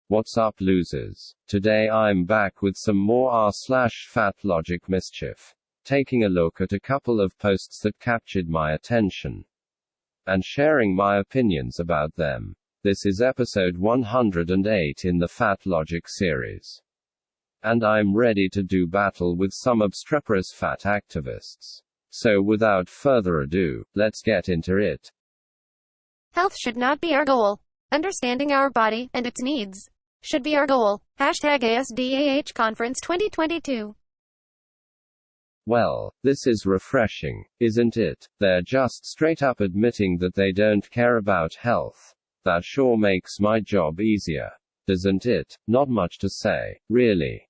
What's up, losers? Today I'm back with some more r/fatlogic mischief. Taking a look at a couple of posts that captured my attention. And sharing my opinions about them. This is episode 108 in the fatlogic series. And I'm ready to do battle with some obstreperous fat activists. So without further ado, let's get into it. Health should not be our goal. Understanding our body and its needs should be our goal. #ASDAH Conference 2022. Well, this is refreshing, isn't it? They're just straight up admitting that they don't care about health. That sure makes my job easier, doesn't it? Not much to say, really.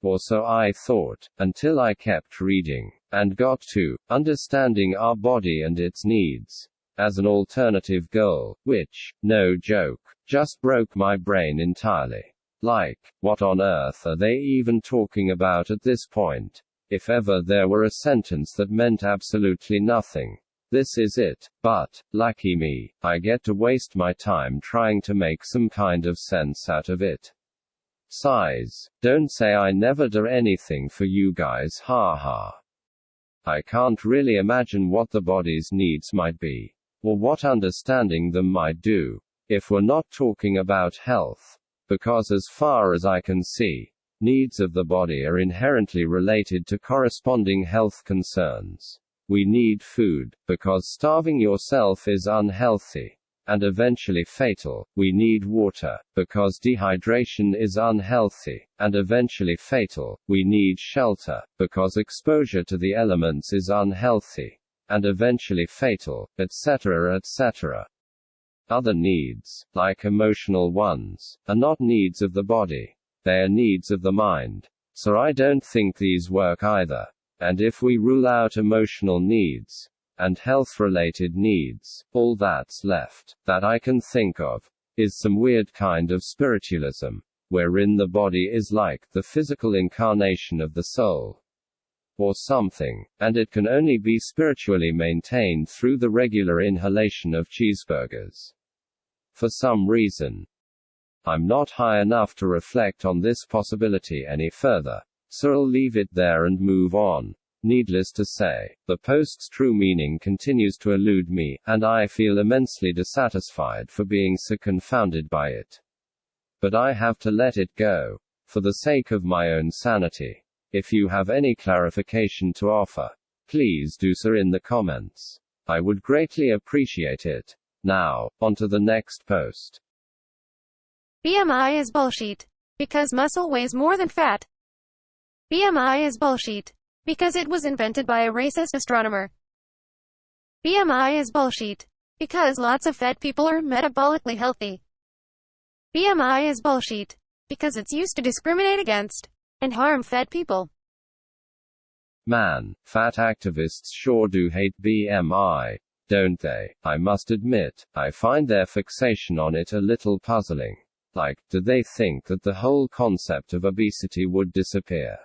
Or so I thought, until I kept reading, and got to understanding our body and its needs as an alternative goal, which, no joke, just broke my brain entirely. Like, what on earth are they even talking about at this point? If ever there were a sentence that meant absolutely nothing, this is it. But, lucky me, I get to waste my time trying to make some kind of sense out of it. Sighs. Don't say I never do anything for you guys, haha. I can't really imagine what the body's needs might be, or what understanding them might do, if we're not talking about health. Because as far as I can see, needs of the body are inherently related to corresponding health concerns. We need food, because starving yourself is unhealthy, and eventually fatal. We need water, because dehydration is unhealthy, and eventually fatal. We need shelter, because exposure to the elements is unhealthy, and eventually fatal, etc., etc. Other needs, like emotional ones, are not needs of the body. They are needs of the mind. So I don't think these work either. And if we rule out emotional needs, and health-related needs, all that's left, that I can think of, is some weird kind of spiritualism, wherein the body is like the physical incarnation of the soul. Or something, and it can only be spiritually maintained through the regular inhalation of cheeseburgers. For some reason, I'm not high enough to reflect on this possibility any further, so I'll leave it there and move on. Needless to say, the post's true meaning continues to elude me, and I feel immensely dissatisfied for being so confounded by it. But I have to let it go, for the sake of my own sanity. If you have any clarification to offer, please do so in the comments. I would greatly appreciate it. Now, on to the next post. BMI is bullshit. Because muscle weighs more than fat. BMI is bullshit. Because it was invented by a racist astronomer. BMI is bullshit. Because lots of fat people are metabolically healthy. BMI is bullshit. Because it's used to discriminate against and harm fat people. Man, fat activists sure do hate BMI, don't they? I must admit, I find their fixation on it a little puzzling. Like, do they think that the whole concept of obesity would disappear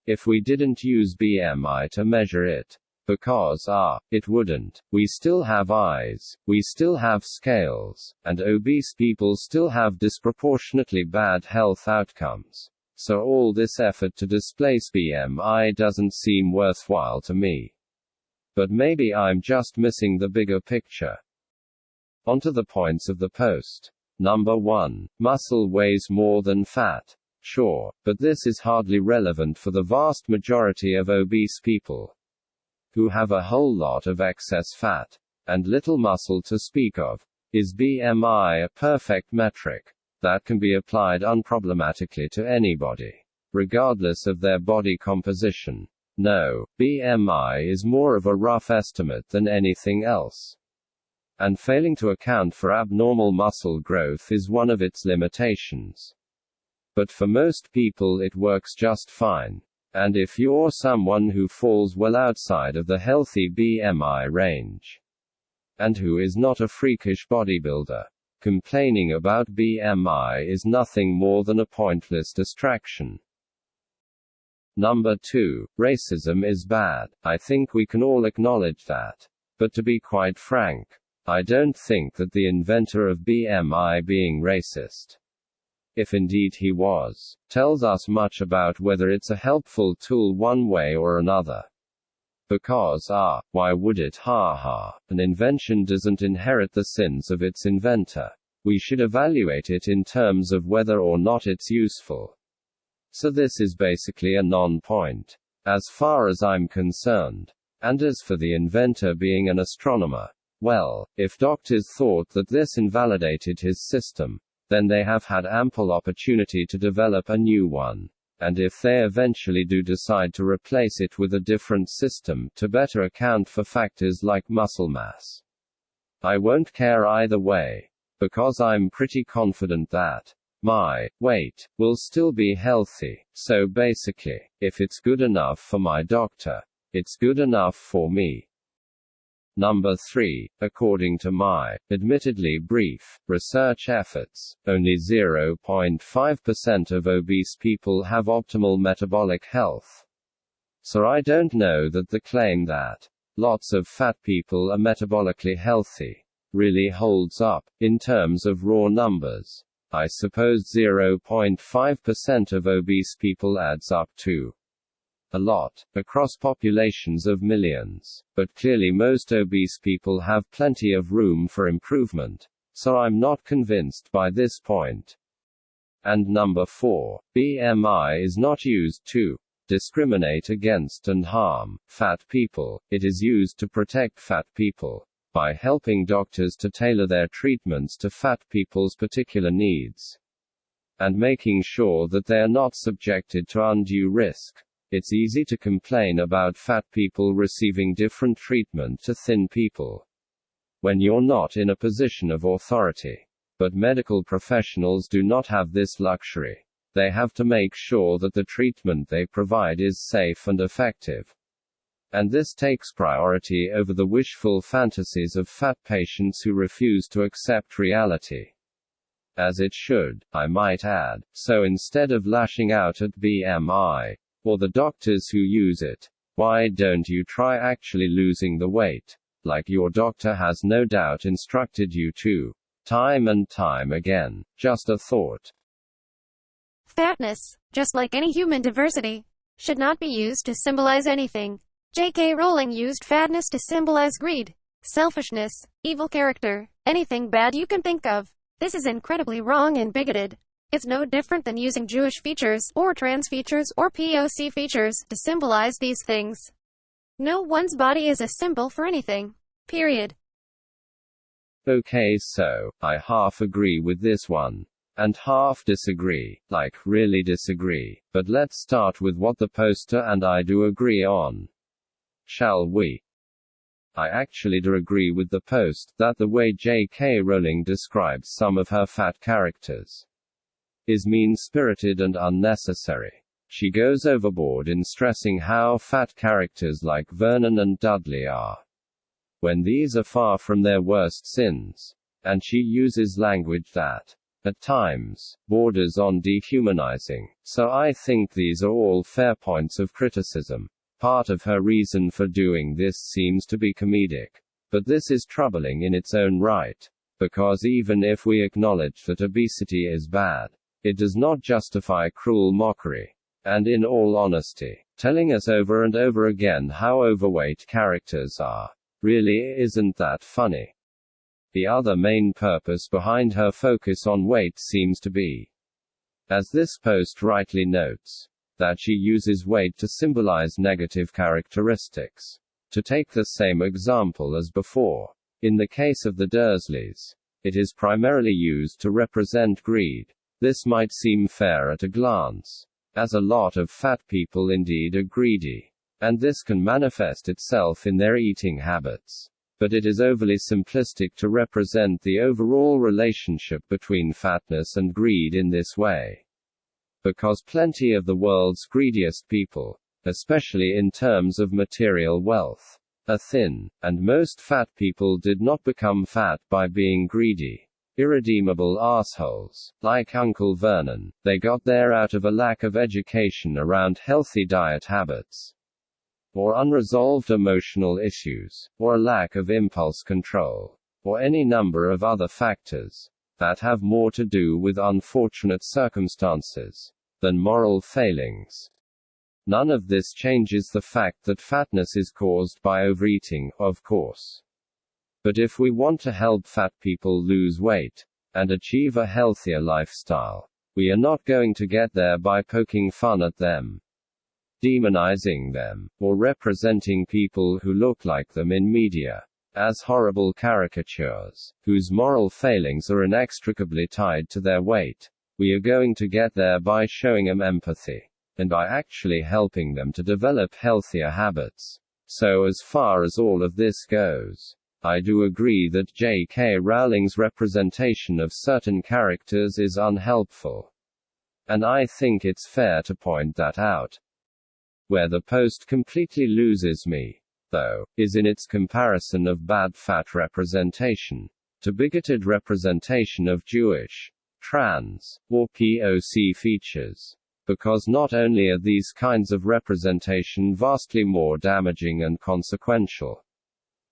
if we didn't use BMI to measure it? Because, it wouldn't. We still have eyes, we still have scales, and obese people still have disproportionately bad health outcomes. So all this effort to displace BMI doesn't seem worthwhile to me. But maybe I'm just missing the bigger picture. Onto the points of the post. Number 1. Muscle weighs more than fat. Sure, but this is hardly relevant for the vast majority of obese people, who have a whole lot of excess fat, and little muscle to speak of. Is BMI a perfect metric that can be applied unproblematically to anybody, regardless of their body composition? No, BMI is more of a rough estimate than anything else. And failing to account for abnormal muscle growth is one of its limitations. But for most people it works just fine. And if you're someone who falls well outside of the healthy BMI range, and who is not a freakish bodybuilder, complaining about BMI is nothing more than a pointless distraction. Number 2. Racism is bad. I think we can all acknowledge that. But to be quite frank, I don't think that the inventor of BMI being racist if indeed he was, tells us much about whether it's a helpful tool one way or another. Because, why would it? An invention doesn't inherit the sins of its inventor. We should evaluate it in terms of whether or not it's useful. So this is basically a non-point, as far as I'm concerned. And as for the inventor being an astronomer, well, if doctors thought that this invalidated his system, then they have had ample opportunity to develop a new one. And if they eventually do decide to replace it with a different system, to better account for factors like muscle mass, I won't care either way. Because I'm pretty confident that my weight will still be healthy. So basically, if it's good enough for my doctor, it's good enough for me. Number 3, according to my, admittedly brief, research efforts, only 0.5% of obese people have optimal metabolic health. So I don't know that the claim that lots of fat people are metabolically healthy really holds up, in terms of raw numbers. I suppose 0.5% of obese people adds up to a lot, across populations of millions. But clearly most obese people have plenty of room for improvement. So I'm not convinced by this point. And number 4, BMI is not used to discriminate against and harm fat people, it is used to protect fat people, by helping doctors to tailor their treatments to fat people's particular needs, and making sure that they are not subjected to undue risk. It's easy to complain about fat people receiving different treatment to thin people, when you're not in a position of authority. But medical professionals do not have this luxury. They have to make sure that the treatment they provide is safe and effective. And this takes priority over the wishful fantasies of fat patients who refuse to accept reality. As it should, I might add. So instead of lashing out at BMI, or the doctors who use it, why don't you try actually losing the weight, like your doctor has no doubt instructed you to, time and time again? Just a thought. Fatness, just like any human diversity, should not be used to symbolize anything. J.K. Rowling used fatness to symbolize greed, selfishness, evil character, anything bad you can think of. This is incredibly wrong and bigoted. It's no different than using Jewish features, or trans features, or POC features, to symbolize these things. No one's body is a symbol for anything. Period. Okay, so, I half agree with this one, and half disagree, like, really disagree. But let's start with what the poster and I do agree on. Shall we? I actually do agree with the post, that the way J.K. Rowling describes some of her fat characters is mean-spirited and unnecessary. She goes overboard in stressing how fat characters like Vernon and Dudley are, when these are far from their worst sins. And she uses language that, at times, borders on dehumanizing. So I think these are all fair points of criticism. Part of her reason for doing this seems to be comedic. But this is troubling in its own right. Because even if we acknowledge that obesity is bad, it does not justify cruel mockery. And in all honesty, telling us over and over again how overweight characters are really isn't that funny. The other main purpose behind her focus on weight seems to be, as this post rightly notes, that she uses weight to symbolize negative characteristics. To take the same example as before, in the case of the Dursleys, it is primarily used to represent greed. This might seem fair at a glance, as a lot of fat people indeed are greedy, and this can manifest itself in their eating habits. But it is overly simplistic to represent the overall relationship between fatness and greed in this way. Because plenty of the world's greediest people, especially in terms of material wealth, are thin, and most fat people did not become fat by being greedy. Irredeemable assholes, like Uncle Vernon, they got there out of a lack of education around healthy diet habits, or unresolved emotional issues, or a lack of impulse control, or any number of other factors. that have more to do with unfortunate circumstances than moral failings. None of this changes the fact that fatness is caused by overeating, of course. But if we want to help fat people lose weight and achieve a healthier lifestyle, we are not going to get there by poking fun at them, demonizing them, or representing people who look like them in media as horrible caricatures, whose moral failings are inextricably tied to their weight. We are going to get there by showing them empathy, and by actually helping them to develop healthier habits. So as far as all of this goes, I do agree that J.K. Rowling's representation of certain characters is unhelpful. And I think it's fair to point that out. Where the post completely loses me, though, is in its comparison of bad fat representation to bigoted representation of Jewish, trans, or POC features. Because not only are these kinds of representation vastly more damaging and consequential,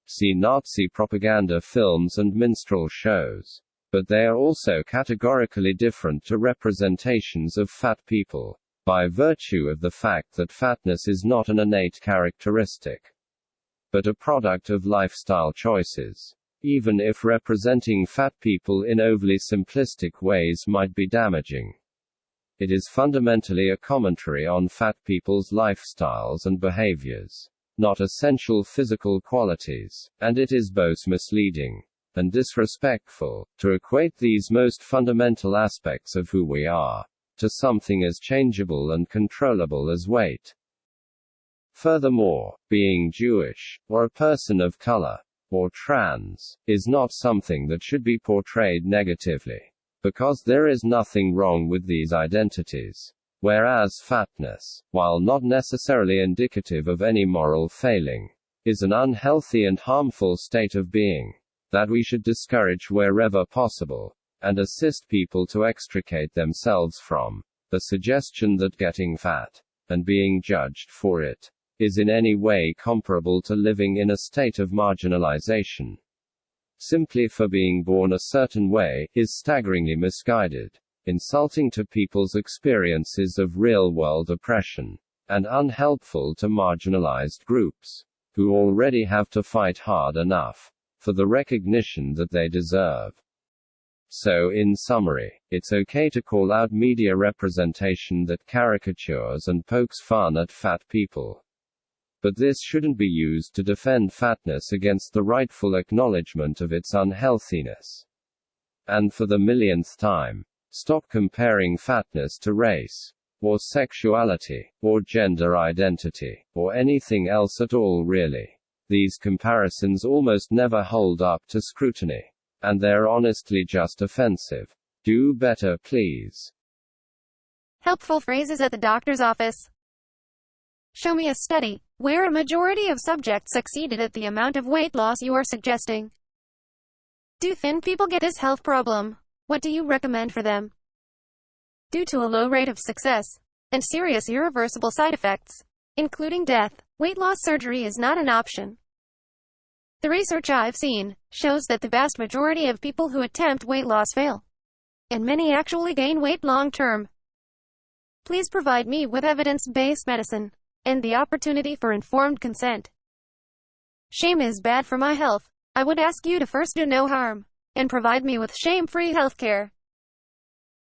see Nazi propaganda films and minstrel shows, but they are also categorically different to representations of fat people, by virtue of the fact that fatness is not an innate characteristic, but a product of lifestyle choices. Even if representing fat people in overly simplistic ways might be damaging, it is fundamentally a commentary on fat people's lifestyles and behaviors, not essential physical qualities, and it is both misleading and disrespectful to equate these most fundamental aspects of who we are to something as changeable and controllable as weight. Furthermore, being Jewish, or a person of color, or trans, is not something that should be portrayed negatively, because there is nothing wrong with these identities. Whereas fatness, while not necessarily indicative of any moral failing, is an unhealthy and harmful state of being that we should discourage wherever possible, and assist people to extricate themselves from. The suggestion that getting fat, and being judged for it, is in any way comparable to living in a state of marginalization, simply for being born a certain way, is staggeringly misguided, insulting to people's experiences of real-world oppression, and unhelpful to marginalized groups, who already have to fight hard enough for the recognition that they deserve. So in summary, it's okay to call out media representation that caricatures and pokes fun at fat people. But this shouldn't be used to defend fatness against the rightful acknowledgement of its unhealthiness. And for the millionth time, stop comparing fatness to race, or sexuality, or gender identity, or anything else at all really. These comparisons almost never hold up to scrutiny. And they're honestly just offensive. Do better, please. Helpful phrases at the doctor's office. Show me a study where a majority of subjects succeeded at the amount of weight loss you are suggesting. Do thin people get this health problem? What do you recommend for them? Due to a low rate of success and serious irreversible side effects, including death, weight loss surgery is not an option. The research I've seen shows that the vast majority of people who attempt weight loss fail, and many actually gain weight long term. Please provide me with evidence-based medicine and the opportunity for informed consent. Shame is bad for my health. I would ask you to first do no harm and provide me with shame-free healthcare.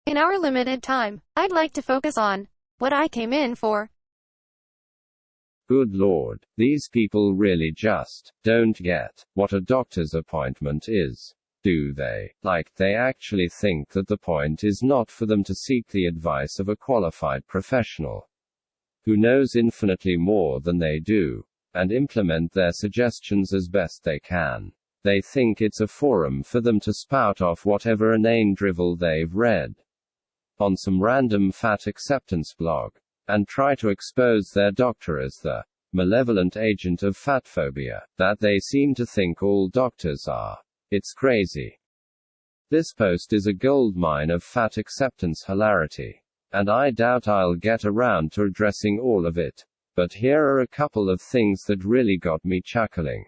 In our limited time, I'd like to focus on what I came in for. Good Lord, these people really just don't get what a doctor's appointment is, do they? Like, they actually think that the point is not for them to seek the advice of a qualified professional who knows infinitely more than they do, and implement their suggestions as best they can. They think it's a forum for them to spout off whatever inane drivel they've read on some random fat acceptance blog, and try to expose their doctor as the malevolent agent of fatphobia that they seem to think all doctors are. It's crazy. This post is a goldmine of fat acceptance hilarity, and I doubt I'll get around to addressing all of it. But here are a couple of things that really got me chuckling.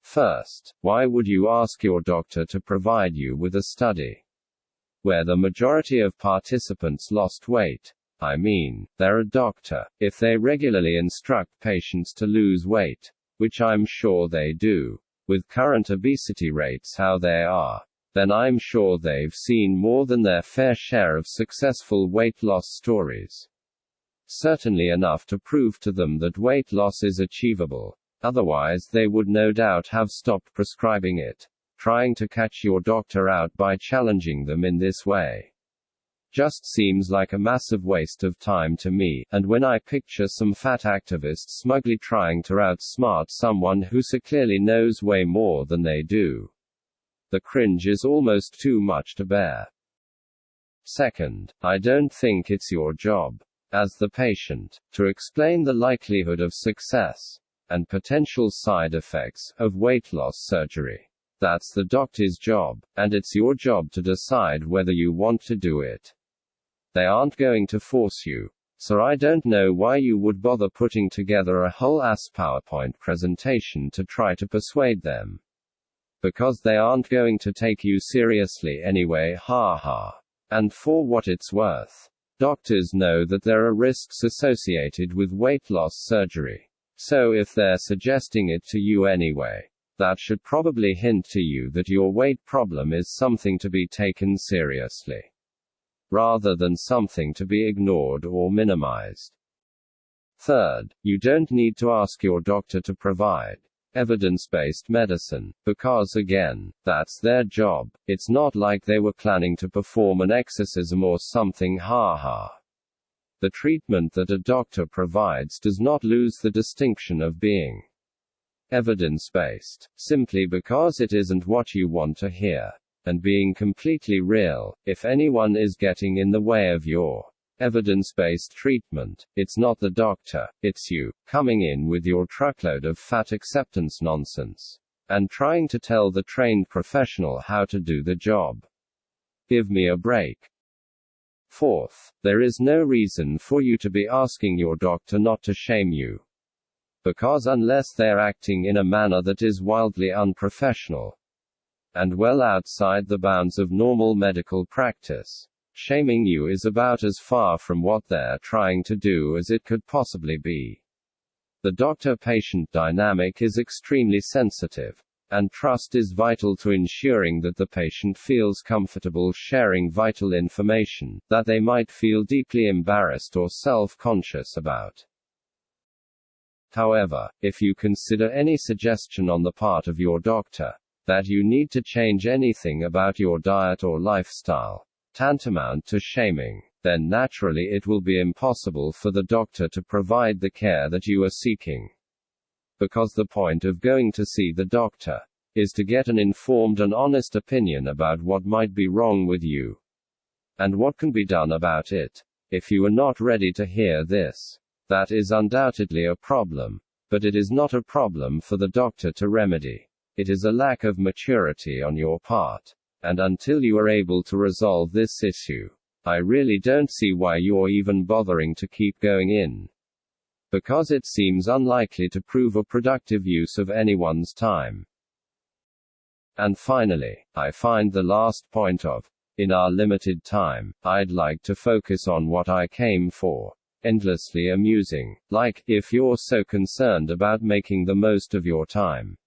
First, why would you ask your doctor to provide you with a study where the majority of participants lost weight? I mean, they're a doctor. If they regularly instruct patients to lose weight, which I'm sure they do, with current obesity rates how they are, then I'm sure they've seen more than their fair share of successful weight loss stories. Certainly enough to prove to them that weight loss is achievable. Otherwise they would no doubt have stopped prescribing it. Trying to catch your doctor out by challenging them in this way just seems like a massive waste of time to me, and when I picture some fat activist smugly trying to outsmart someone who so clearly knows way more than they do, the cringe is almost too much to bear. Second, I don't think it's your job, as the patient, to explain the likelihood of success and potential side effects of weight loss surgery. That's the doctor's job, and it's your job to decide whether you want to do it. They aren't going to force you, so I don't know why you would bother putting together a whole-ass PowerPoint presentation to try to persuade them. Because they aren't going to take you seriously anyway, ha ha. And for what it's worth, doctors know that there are risks associated with weight loss surgery. So if they're suggesting it to you anyway, that should probably hint to you that your weight problem is something to be taken seriously, rather than something to be ignored or minimized. Third, you don't need to ask your doctor to provide evidence-based medicine, because again, that's their job. It's not like they were planning to perform an exorcism or something, ha ha. The treatment that a doctor provides does not lose the distinction of being evidence-based, simply because it isn't what you want to hear. And being completely real, if anyone is getting in the way of your evidence-based treatment, it's not the doctor, it's you, coming in with your truckload of fat acceptance nonsense, and trying to tell the trained professional how to do the job. Give me a break. Fourth, there is no reason for you to be asking your doctor not to shame you. Because unless they're acting in a manner that is wildly unprofessional, and well outside the bounds of normal medical practice, shaming you is about as far from what they're trying to do as it could possibly be. The doctor-patient dynamic is extremely sensitive, and trust is vital to ensuring that the patient feels comfortable sharing vital information that they might feel deeply embarrassed or self-conscious about. However, if you consider any suggestion on the part of your doctor that you need to change anything about your diet or lifestyle, tantamount to shaming, then naturally it will be impossible for the doctor to provide the care that you are seeking. Because the point of going to see the doctor is to get an informed and honest opinion about what might be wrong with you, and what can be done about it. If you are not ready to hear this, that is undoubtedly a problem, but it is not a problem for the doctor to remedy. It is a lack of maturity on your part. And until you are able to resolve this issue, I really don't see why you're even bothering to keep going in. Because it seems unlikely to prove a productive use of anyone's time. And finally, I find the last point of, in our limited time, I'd like to focus on what I came for. Endlessly amusing. Like, if you're so concerned about making the most of your time,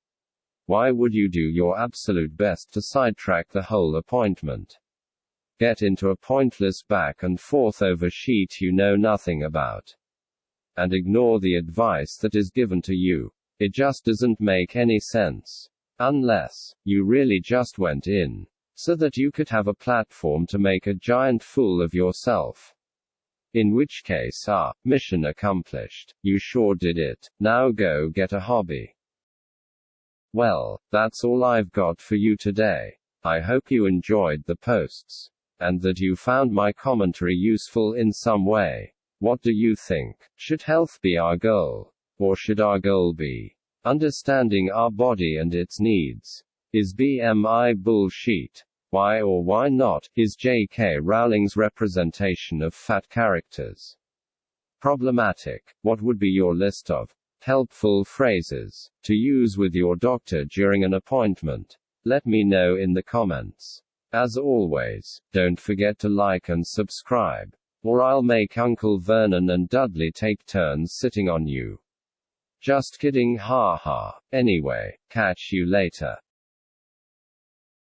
why would you do your absolute best to sidetrack the whole appointment? Get into a pointless back and forth over sheet you know nothing about, and ignore the advice that is given to you. It just doesn't make any sense. Unless you really just went in so that you could have a platform to make a giant fool of yourself. In which case, mission accomplished. You sure did it. Now go get a hobby. Well, that's all I've got for you today. I hope you enjoyed the posts, and that you found my commentary useful in some way. What do you think? Should health be our goal? Or should our goal be understanding our body and its needs? Is BMI bullshit? Why or why not is J.K. Rowling's representation of fat characters problematic? What would be your list of Helpful phrases to use with your doctor during an appointment. Let me know in the comments. As always, don't forget to like and subscribe, or I'll make Uncle Vernon and Dudley take turns sitting on you. Just kidding, haha. Anyway, catch you later.